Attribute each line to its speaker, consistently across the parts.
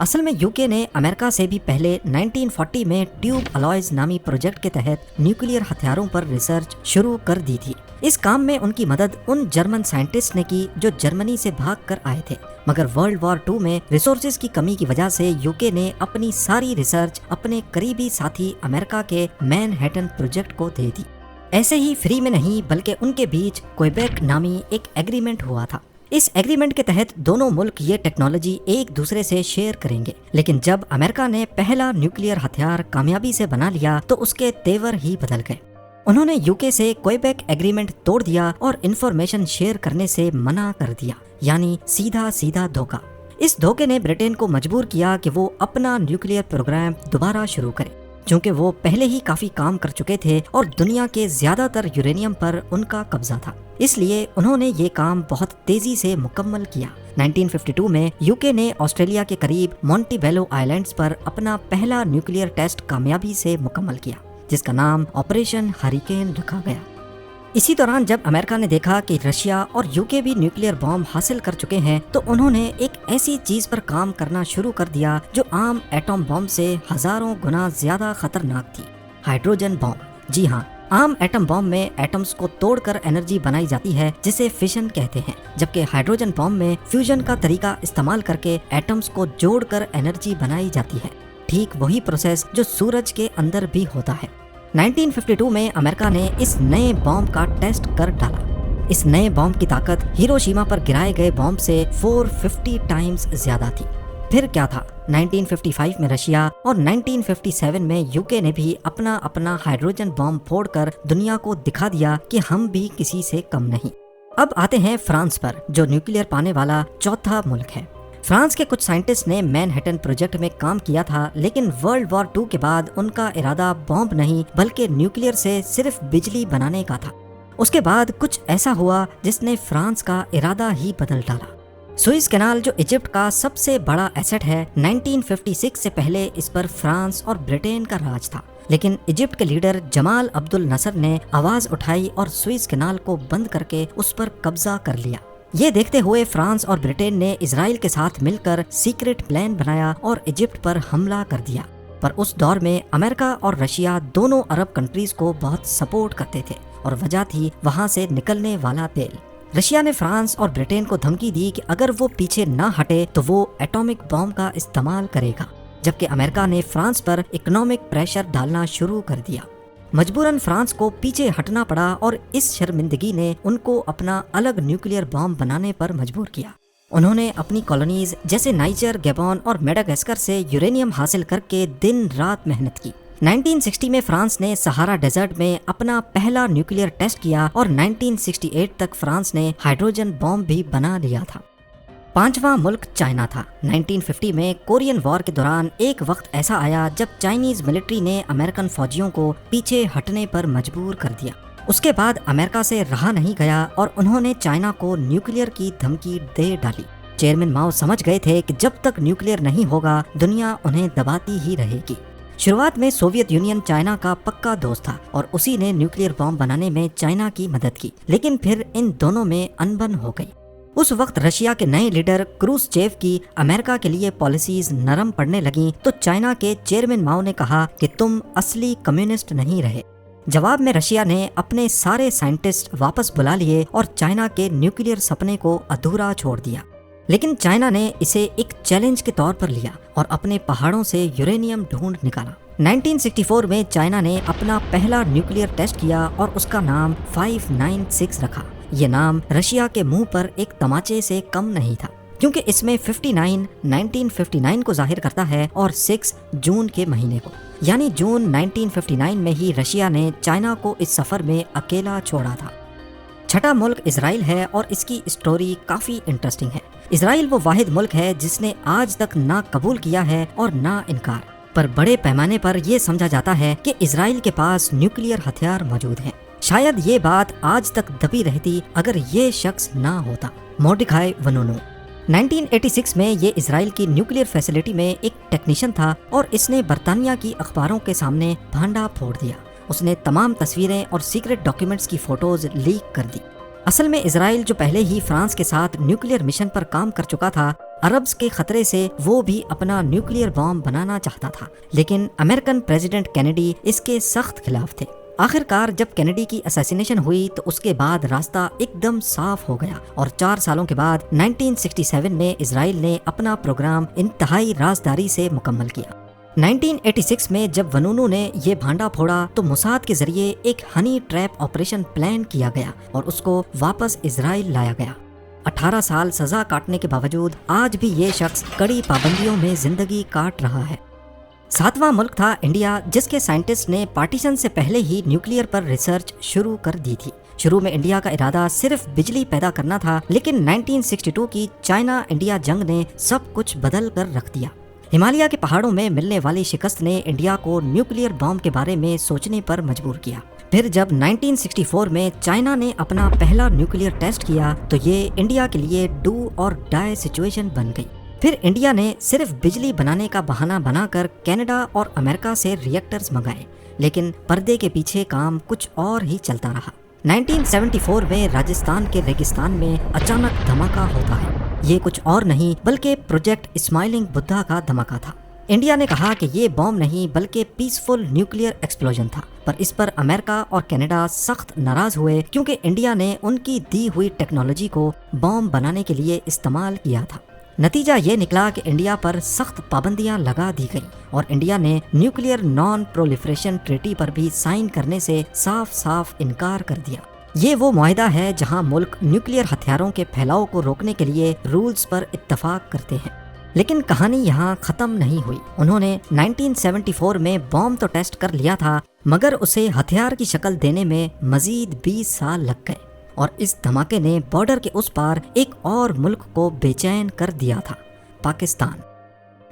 Speaker 1: اصل میں یوکے نے امریکہ سے بھی پہلے 1940 میں ٹیوب الوائز نامی پروجیکٹ کے تحت نیوکلیئر ہتھیاروں پر ریسرچ شروع کر دی تھی۔ اس کام میں ان کی مدد ان جرمن سائنٹسٹ نے کی جو جرمنی سے بھاگ کر آئے تھے، مگر ورلڈ وار 2 میں ریسورسز کی کمی کی وجہ سے یوکے نے اپنی ساری ریسرچ اپنے قریبی ساتھی امریکہ کے مین ہیٹن پروجیکٹ کو دے دی۔ ایسے ہی فری میں نہیں بلکہ ان کے بیچ کوئبیک نامی ایک ایگریمنٹ ہوا تھا۔ اس ایگریمنٹ کے تحت دونوں ملک یہ ٹیکنالوجی ایک دوسرے سے شیئر کریں گے، لیکن جب امریکہ نے پہلا نیوکلیئر ہتھیار کامیابی سے بنا لیا تو اس کے تیور ہی بدل گئے۔ انہوں نے یوکے سے کوئبیک ایگریمنٹ توڑ دیا اور انفارمیشن شیئر کرنے سے منع کر دیا، یعنی سیدھا دھوکہ۔ اس دھوکے نے برٹین کو مجبور کیا کہ وہ اپنا نیوکلیئر پروگرام دوبارہ شروع کرے، چونکہ وہ پہلے ہی کافی کام کر چکے تھے اور دنیا کے زیادہ تر یورینیم پر ان کا قبضہ تھا، اس لیے انہوں نے یہ کام بہت تیزی سے مکمل کیا۔ 1952 میں یوکے نے آسٹریلیا کے قریب مونٹی بیلو آئلینڈز پر اپنا پہلا نیوکلیئر ٹیسٹ کامیابی سے مکمل کیا، جس کا نام آپریشن ہریکین رکھا گیا۔ اسی دوران جب امریکہ نے دیکھا کہ رشیا اور یوکے بھی نیوکلیئر بام حاصل کر چکے ہیں تو انہوں نے ایک ایسی چیز پر کام کرنا شروع کر دیا جو عام ایٹم بم سے ہزاروں گنا زیادہ خطرناک تھی، ہائیڈروجن بم۔ جی ہاں، عام ایٹم بم میں ایٹمز کو توڑ کر انرجی بنائی جاتی ہے جسے فیشن کہتے ہیں، جبکہ ہائیڈروجن بم میں فیوژن کا طریقہ استعمال کر کے ایٹمز کو جوڑ کر انرجی بنائی جاتی ہے، ٹھیک وہی پروسیس جو سورج کے اندر بھی ہوتا ہے۔ 1952 میں امریکہ نے اس نئے بم کا ٹیسٹ کر ڈالا۔ اس نئے بم کی طاقت ہیروشیما پر گرائے گئے بم سے 450 ٹائمز زیادہ تھی۔ پھر کیا تھا، 1955 میں رشیا اور 1957 میں یوکے نے بھی اپنا ہائیڈروجن بم پھوڑ کر دنیا کو دکھا دیا کہ ہم بھی کسی سے کم نہیں۔ اب آتے ہیں فرانس پر، جو نیوکلیئر پانے والا چوتھا ملک ہے۔ فرانس کے کچھ سائنٹسٹ نے مین ہیٹن پروجیکٹ میں کام کیا تھا، لیکن ورلڈ وار 2 کے بعد ان کا ارادہ بم نہیں بلکہ نیوکلیئر سے صرف بجلی بنانے کا تھا۔ اس کے بعد کچھ ایسا ہوا جس نے فرانس کا ارادہ ہی بدل ڈالا۔ سوئس کینال جو ایجپٹ کا سب سے بڑا ایسٹ ہے، 1956 سے پہلے اس پر فرانس اور برٹین کا راج تھا، لیکن ایجپٹ کے لیڈر جمال عبد الناصر نے آواز اٹھائی اور سوئس کینال کو بند کر کے اس پر قبضہ کر لیا۔ یہ دیکھتے ہوئے فرانس اور برٹین نے اسرائیل کے ساتھ مل کر سیکرٹ پلان بنایا اور ایجپٹ پر حملہ کر دیا، پر اس دور میں امریکہ اور رشیا دونوں عرب کنٹریز کو بہت سپورٹ کرتے تھے اور وجہ تھی وہاں سے نکلنے والا تیل۔ رشیا نے فرانس اور برٹین کو دھمکی دی کہ اگر وہ پیچھے نہ ہٹے تو وہ ایٹامک بم کا استعمال کرے گا، جبکہ امریکہ نے فرانس پر اکنامک پریشر ڈالنا شروع کر دیا۔ مجبوراً فرانس کو پیچھے ہٹنا پڑا اور اس شرمندگی نے ان کو اپنا الگ نیوکلیئر بم بنانے پر مجبور کیا۔ انہوں نے اپنی کالونیز جیسے نائجر، گیبون اور میڈاگاسکر سے یورینیم حاصل کر کے دن رات محنت کی۔ 1960 میں فرانس نے سہارا ڈیزرٹ میں اپنا پہلا نیوکلیئر ٹیسٹ کیا اور 1968 تک فرانس نے ہائیڈروجن بم بھی بنا لیا تھا۔ پانچواں ملک چائنا تھا۔ 1950 میں کورین وار کے دوران ایک وقت ایسا آیا جب چائنیز ملٹری نے امریکن فوجیوں کو پیچھے ہٹنے پر مجبور کر دیا۔ اس کے بعد امریکہ سے رہا نہیں گیا اور انہوں نے چائنا کو نیوکلیئر کی دھمکی دے ڈالی۔ چیئرمین ماؤ سمجھ گئے تھے کہ جب تک نیوکلیئر نہیں ہوگا دنیا انہیں دباتی ہی رہے گی۔ شروعات میں سوویت یونین چائنا کا پکا دوست تھا اور اسی نے نیوکلیئر بم بنانے میں چائنا کی مدد کی، لیکن پھر ان دونوں میں انبن ہو گئی۔ اس وقت رشیا کے نئے لیڈر کروسچیو کی امریکہ کے لیے پالیسیز نرم پڑنے لگیں تو چائنا کے چیئرمین ماؤ نے کہا کہ تم اصلی کمیونسٹ نہیں رہے۔ جواب میں رشیا نے اپنے سارے سائنٹسٹ واپس بلا لیے اور چائنا کے نیوکلیئر سپنے کو ادھورا چھوڑ دیا، لیکن چائنا نے اسے ایک چیلنج کے طور پر لیا اور اپنے پہاڑوں سے یورینیم ڈھونڈ نکالا۔ 1964 میں چائنا نے اپنا پہلا نیوکلیئر ٹیسٹ کیا اور اس کا نام 596 رکھا۔ یہ نام رشیا کے منہ پر ایک تماچے سے کم نہیں تھا، کیونکہ اس میں 59 1959 کو ظاہر کرتا ہے اور 6 جون کے مہینے کو، یعنی جون 1959 میں ہی رشیا نے چائنا کو اس سفر میں اکیلا چھوڑا تھا۔ چھٹا ملک اسرائیل ہے اور اس کی اسٹوری کافی انٹرسٹنگ ہے۔ اسرائیل وہ واحد ملک ہے جس نے آج تک نہ قبول کیا ہے اور نہ انکار، پر بڑے پیمانے پر یہ سمجھا جاتا ہے کہ اسرائیل کے پاس نیوکلیئر ہتھیار موجود ہیں۔ شاید یہ بات آج تک دبی رہتی اگر یہ شخص نہ ہوتا، موردیکائی ونونو۔ 1986 میں یہ اسرائیل کی نیوکلیئر فیسلٹی میں ایک ٹیکنیشین تھا اور اس نے برطانیہ کی اخباروں کے سامنے بھانڈا پھوڑ دیا۔ اس نے تمام تصویریں اور سیکرٹ ڈاکیومنٹس کی فوٹوز لیک کر دی۔ اصل میں اسرائیل جو پہلے ہی فرانس کے ساتھ نیوکلیئر مشن پر کام کر چکا تھا، عربز کے خطرے سے وہ بھی اپنا نیوکلیئر بام بنانا چاہتا تھا، لیکن امریکن پریزیڈنٹ کینیڈی اس کے سخت خلاف تھے۔ آخر کار جب کینیڈی کی اسیسینیشن ہوئی تو اس کے بعد راستہ ایک دم صاف ہو گیا، اور 4 سالوں کے بعد 1967 میں اسرائیل نے اپنا پروگرام انتہائی رازداری سے مکمل کیا۔ 1986 میں جب ونونو نے یہ بھانڈا پھوڑا تو موساد کے ذریعے ایک ہنی ٹریپ آپریشن پلان کیا گیا اور اس کو واپس اسرائیل لایا گیا۔ 18 سال سزا کاٹنے کے باوجود آج بھی یہ شخص کڑی پابندیوں میں زندگی کاٹ رہا ہے۔ 7واں ملک تھا انڈیا، جس کے سائنٹسٹ نے پارٹیشن سے پہلے ہی نیوکلیئر پر ریسرچ شروع کر دی تھی۔ شروع میں انڈیا کا ارادہ صرف بجلی پیدا کرنا تھا، لیکن 1962 کی چائنا انڈیا جنگ نے سب کچھ بدل کر رکھ دیا۔ ہمالیہ کے پہاڑوں میں ملنے والی شکست نے انڈیا کو نیوکلیئر بام کے بارے میں سوچنے پر مجبور کیا۔ پھر جب 1964 میں چائنا نے اپنا پہلا نیوکلیئر ٹیسٹ کیا تو یہ انڈیا کے لیے ڈو اور ڈائی سچویشن بن گئی۔ پھر انڈیا نے صرف بجلی بنانے کا بہانہ بنا کر کینیڈا اور امریکہ سے ری ایکٹرز منگائے، لیکن پردے کے پیچھے کام کچھ اور ہی چلتا رہا۔ 1974 میں راجستھان کے ریگستان میں اچانک دھماکہ ہوتا ہے۔ یہ کچھ اور نہیں بلکہ پروجیکٹ اسمائلنگ بدھا کا دھماکہ تھا۔ انڈیا نے کہا کہ یہ بم نہیں بلکہ پیسفل نیوکلیئر ایکسپلوژن تھا، پر اس پر امریکہ اور کینیڈا سخت ناراض ہوئے کیونکہ انڈیا نے ان کی دی ہوئی ٹیکنالوجی کو بم بنانے کے لیے استعمال کیا تھا۔ نتیجہ یہ نکلا کہ انڈیا پر سخت پابندیاں لگا دی گئیں اور انڈیا نے نیوکلیئر نان پرولیفریشن ٹریٹی پر بھی سائن کرنے سے صاف صاف انکار کر دیا۔ یہ وہ معاہدہ ہے جہاں ملک نیوکلیئر ہتھیاروں کے پھیلاؤ کو روکنے کے لیے رولز پر اتفاق کرتے ہیں۔ لیکن کہانی یہاں ختم نہیں ہوئی۔ انہوں نے 1974 میں بم تو ٹیسٹ کر لیا تھا، مگر اسے ہتھیار کی شکل دینے میں مزید 20 سال لگ گئے، اور اس دھماکے نے بارڈر کے اس پار ایک اور ملک کو بے چین کر دیا تھا، پاکستان۔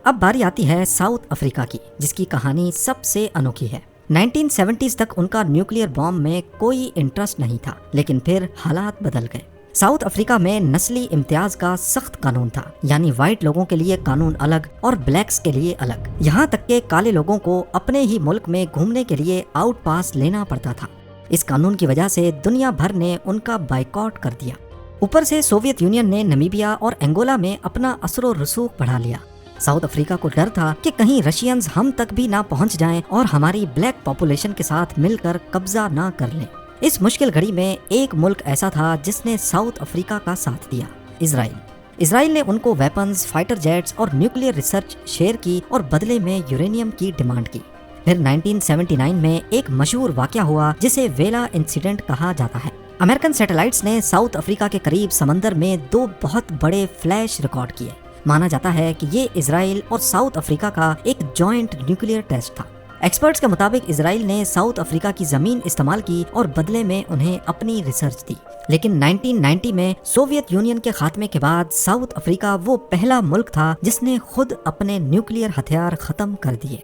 Speaker 1: اب باری آتی ہے ساؤتھ افریقہ کی، جس کی کہانی سب سے انوکھی ہے۔ 1970s تک ان کا نیوکلیئر بم میں کوئی انٹرسٹ نہیں تھا، لیکن پھر حالات بدل گئے۔ ساؤتھ افریقہ میں نسلی امتیاز کا سخت قانون تھا، یعنی وائٹ لوگوں کے لیے قانون الگ اور بلیکس کے لیے الگ، یہاں تک کہ کالے لوگوں کو اپنے ہی ملک میں گھومنے کے لیے آؤٹ پاس لینا پڑتا تھا۔ اس قانون کی وجہ سے دنیا بھر نے ان کا بائیکاٹ کر دیا۔ اوپر سے سوویت یونین نے نمیبیا اور انگولا میں اپنا اثر و رسوخ بڑھا لیا۔ ساؤتھ افریقہ کو ڈر تھا کہ کہیں رشینز ہم تک بھی نہ پہنچ جائیں اور ہماری بلیک پاپولیشن کے ساتھ مل کر قبضہ نہ کر لیں۔ اس مشکل گھڑی میں ایک ملک ایسا تھا جس نے ساؤتھ افریقہ کا ساتھ دیا، اسرائیل۔ اسرائیل نے ان کو ویپنز، فائٹر جیٹس اور نیوکلیئر ریسرچ شیئر کی اور بدلے میں یورینیم کی ڈیمانڈ کی۔ پھر 1979 میں ایک مشہور واقعہ ہوا جسے ویلا انسیڈنٹ کہا جاتا ہے۔ امریکن سیٹلائٹس نے ساؤتھ افریقہ کے قریب سمندر میں 2 بہت بڑے فلیش ریکارڈ کیے۔ مانا جاتا ہے کہ یہ اسرائیل اور ساؤتھ افریقہ کا ایک جوائنٹ نیوکلیئر ٹیسٹ تھا۔ ایکسپرٹس کے مطابق اسرائیل نے ساؤتھ افریقہ کی زمین استعمال کی اور بدلے میں انہیں اپنی ریسرچ دی، لیکن 1990 میں سوویت یونین کے خاتمے کے بعد ساؤتھ افریقہ وہ پہلا ملک تھا جس نے خود اپنے نیوکلیئر ہتھیار ختم کر دیے۔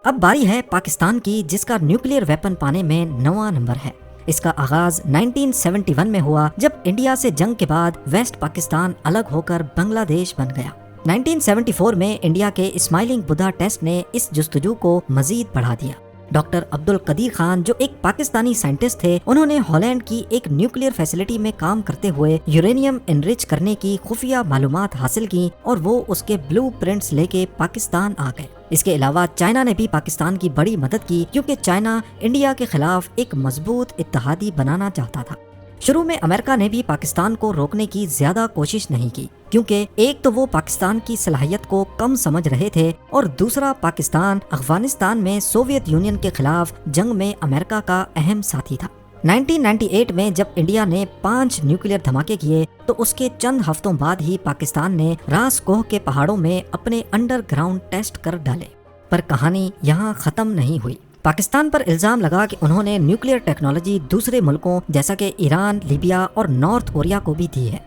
Speaker 1: اب باری ہے پاکستان کی، جس کا نیوکلیئر ویپن پانے میں 9واں نمبر ہے۔ اس کا آغاز 1971 میں ہوا جب انڈیا سے جنگ کے بعد ویسٹ پاکستان الگ ہو کر بنگلہ دیش بن گیا۔ 1974 میں انڈیا کے اسمائلنگ بدھا ٹیسٹ نے اس جستجو کو مزید بڑھا دیا۔ ڈاکٹر عبد القدیر خان جو ایک پاکستانی سائنٹسٹ تھے، انہوں نے ہالینڈ کی ایک نیوکلیئر فیسلٹی میں کام کرتے ہوئے یورینیم انرچ کرنے کی خفیہ معلومات حاصل کی اور وہ اس کے بلو پرنٹس لے کے پاکستان آ گئے۔ اس کے علاوہ چائنا نے بھی پاکستان کی بڑی مدد کی کیونکہ چائنا انڈیا کے خلاف ایک مضبوط اتحادی بنانا چاہتا تھا۔ شروع میں امریکہ نے بھی پاکستان کو روکنے کی زیادہ کوشش نہیں کی، کیونکہ ایک تو وہ پاکستان کی صلاحیت کو کم سمجھ رہے تھے اور دوسرا پاکستان افغانستان میں سوویت یونین کے خلاف جنگ میں امریکہ کا اہم ساتھی تھا۔ 1998 میں جب انڈیا نے 5 نیوکلیئر دھماکے کیے تو اس کے چند ہفتوں بعد ہی پاکستان نے راس کوہ کے پہاڑوں میں اپنے انڈر گراؤنڈ ٹیسٹ کر ڈالے۔ پر کہانی یہاں ختم نہیں ہوئی۔ پاکستان پر الزام لگا کہ انہوں نے نیوکلیئر ٹیکنالوجی دوسرے ملکوں جیسا کہ ایران، لیبیا اور نارتھ کوریا کو بھی دی ہے۔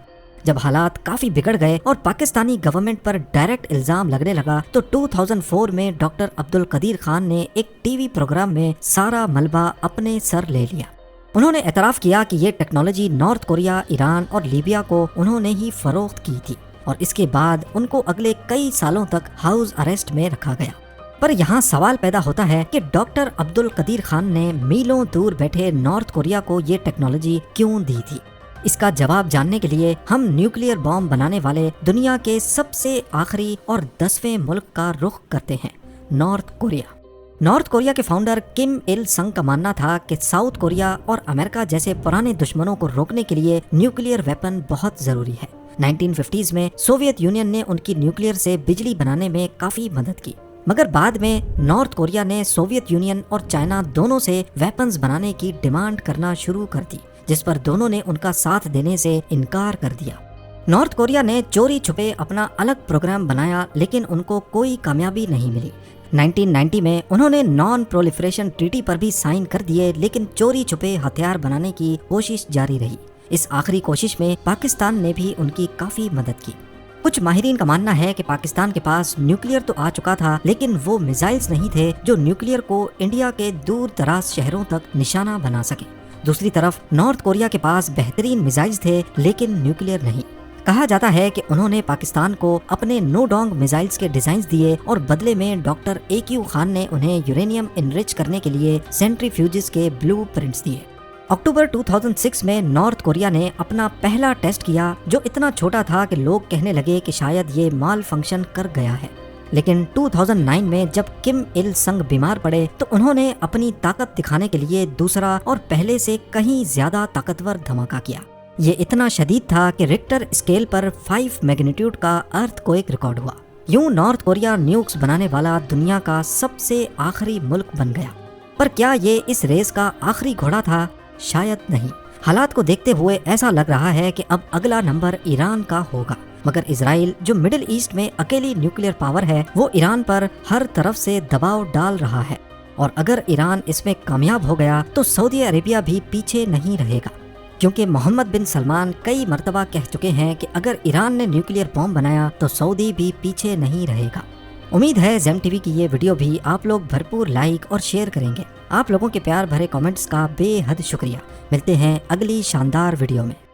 Speaker 1: جب حالات کافی بگڑ گئے اور پاکستانی گورنمنٹ پر ڈائریکٹ الزام لگنے لگا تو 2004 میں ڈاکٹر عبد القدیر خان نے ایک ٹی وی پروگرام میں سارا ملبہ اپنے سر لے لیا۔ انہوں نے اعتراف کیا کہ یہ ٹیکنالوجی نارتھ کوریا، ایران اور لیبیا کو انہوں نے ہی فروخت کی تھی، اور اس کے بعد ان کو اگلے کئی سالوں تک ہاؤس اریسٹ میں رکھا گیا۔ پر یہاں سوال پیدا ہوتا ہے کہ ڈاکٹر عبد القدیر خان نے میلوں دور بیٹھے نارتھ کوریا کو یہ ٹیکنالوجی کیوں دی تھی؟ اس کا جواب جاننے کے لیے ہم نیوکلیئر بام بنانے والے دنیا کے سب سے آخری اور 10ویں ملک کا رخ کرتے ہیں، نارتھ کوریا۔ نارتھ کوریا کے فاؤنڈر کم il سنگ کا ماننا تھا کہ ساؤتھ کوریا اور امریکہ جیسے پرانے دشمنوں کو روکنے کے لیے نیوکلیئر ویپن بہت ضروری ہے۔ 1950s میں سوویت یونین نے ان کی نیوکلیئر سے بجلی بنانے میں کافی مدد کی، مگر بعد میں نارتھ کوریا نے سوویت یونین اور چائنا دونوں سے ویپنز بنانے کی ڈیمانڈ کرنا شروع کر دی، جس پر دونوں نے ان کا ساتھ دینے سے انکار کر دیا۔ نارتھ کوریا نے چوری چھپے اپنا الگ پروگرام بنایا، لیکن ان کو کوئی کامیابی نہیں ملی۔ 1990 میں انہوں نے نان پرولیفریشن ٹریٹی پر بھی سائن کر دیے، لیکن چوری چھپے ہتھیار بنانے کی کوشش جاری رہی۔ اس آخری کوشش میں پاکستان نے بھی ان کی کافی مدد کی۔ کچھ ماہرین کا ماننا ہے کہ پاکستان کے پاس نیوکلیئر تو آ چکا تھا، لیکن وہ میزائلز نہیں تھے جو نیوکلیئر کو انڈیا کے دور دراز شہروں تک نشانہ بنا سکے۔ دوسری طرف نارتھ کوریا کے پاس بہترین میزائلز تھے، لیکن نیوکلیئر نہیں۔ کہا جاتا ہے کہ انہوں نے پاکستان کو اپنے نو ڈونگ میزائلز کے ڈیزائنز دیے اور بدلے میں ڈاکٹر AQ خان نے انہیں یورینیم انرچ کرنے کے لیے سینٹریفیوجز کے بلو پرنٹس دیے۔ اکتوبر 2006 میں نارتھ کوریا نے اپنا پہلا ٹیسٹ کیا، جو اتنا چھوٹا تھا کہ لوگ کہنے لگے کہ شاید یہ مال فنکشن کر گیا ہے۔ لیکن 2009 میں جب کم il سنگ بیمار پڑے تو انہوں نے اپنی طاقت دکھانے کے لیے دوسرا اور پہلے سے کہیں زیادہ طاقتور دھماکہ کیا۔ یہ اتنا شدید تھا کہ ریکٹر اسکیل پر 5 میگنیٹیوڈ کا ارتھ کوئک ریکارڈ ہوا۔ یوں نارتھ کوریا نیوکس بنانے والا دنیا کا سب سے آخری ملک بن گیا۔ پر کیا یہ اس ریس کا آخری گھوڑا تھا؟ شاید نہیں۔ حالات کو دیکھتے ہوئے ایسا لگ رہا ہے کہ اب اگلا نمبر ایران کا ہوگا، مگر اسرائیل جو مڈل ایسٹ میں اکیلی نیوکلیئر پاور ہے، وہ ایران پر ہر طرف سے دباؤ ڈال رہا ہے، اور اگر ایران اس میں کامیاب ہو گیا تو سعودی عربیہ بھی پیچھے نہیں رہے گا، کیونکہ محمد بن سلمان کئی مرتبہ کہہ چکے ہیں کہ اگر ایران نے نیوکلیئر بم بنایا تو سعودی بھی پیچھے نہیں رہے گا۔ امید ہے زیم ٹی وی کی یہ ویڈیو بھی آپ لوگ بھرپور لائک اور شیئر کریں گے۔ آپ لوگوں کے پیار بھرے کامنٹس کا بے حد شکریہ۔ ملتے ہیں اگلی شاندار ویڈیو میں۔